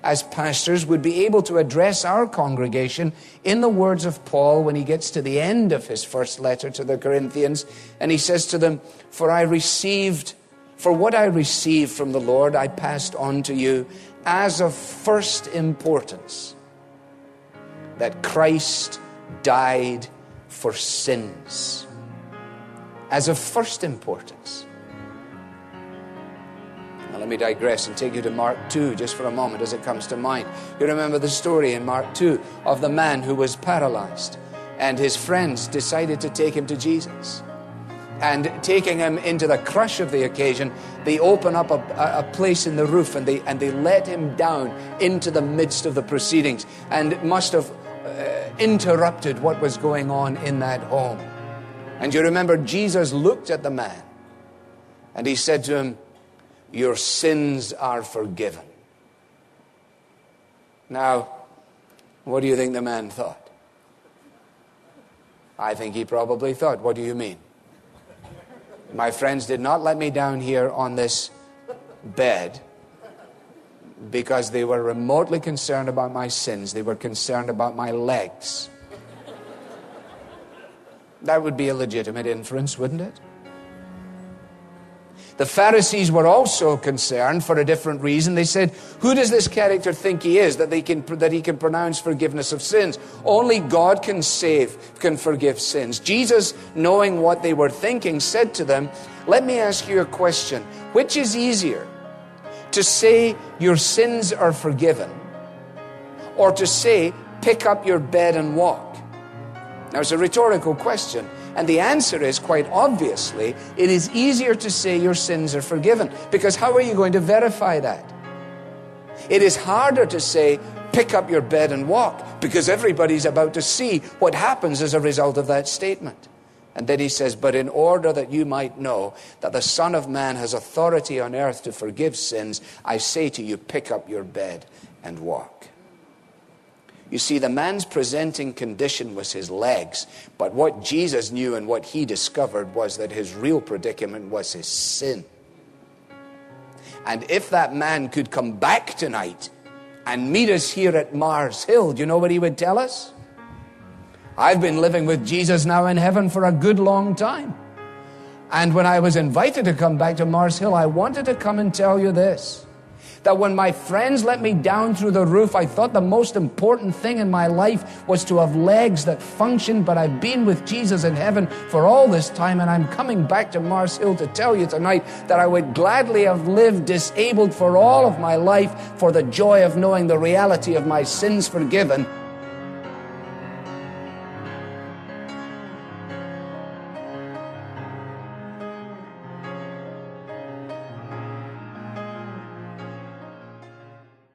as pastors, would be able to address our congregation in the words of Paul when he gets to the end of his first letter to the Corinthians, and he says to them, For what I received from the Lord, I passed on to you as of first importance, that Christ died for sins. As of first importance. Now let me digress and take you to Mark 2 just for a moment as it comes to mind. You remember the story in Mark 2 of the man who was paralyzed, and his friends decided to take him to Jesus. And taking him into the crush of the occasion, they open up a place in the roof, and they let him down into the midst of the proceedings, and must have interrupted what was going on in that home. And you remember Jesus looked at the man and he said to him, Your sins are forgiven. Now, what do you think the man thought? I think he probably thought, what do you mean? My friends did not let me down here on this bed because they were remotely concerned about my sins. They were concerned about my legs. That would be a legitimate inference, wouldn't it? The Pharisees were also concerned for a different reason. They said, who does this character think he is, that he can pronounce forgiveness of sins? Only God can forgive sins. Jesus, knowing what they were thinking, said to them, let me ask you a question. Which is easier, to say your sins are forgiven, or to say, pick up your bed and walk? Now, it's a rhetorical question. And the answer is, quite obviously, it is easier to say your sins are forgiven. Because how are you going to verify that? It is harder to say, pick up your bed and walk, because everybody's about to see what happens as a result of that statement. And then he says, but in order that you might know that the Son of Man has authority on earth to forgive sins, I say to you, pick up your bed and walk. You see, the man's presenting condition was his legs. But what Jesus knew and what he discovered was that his real predicament was his sin. And if that man could come back tonight and meet us here at Mars Hill, do you know what he would tell us? I've been living with Jesus now in heaven for a good long time. And when I was invited to come back to Mars Hill, I wanted to come and tell you this. That when my friends let me down through the roof, I thought the most important thing in my life was to have legs that functioned, but I've been with Jesus in heaven for all this time, and I'm coming back to Mars Hill to tell you tonight that I would gladly have lived disabled for all of my life for the joy of knowing the reality of my sins forgiven.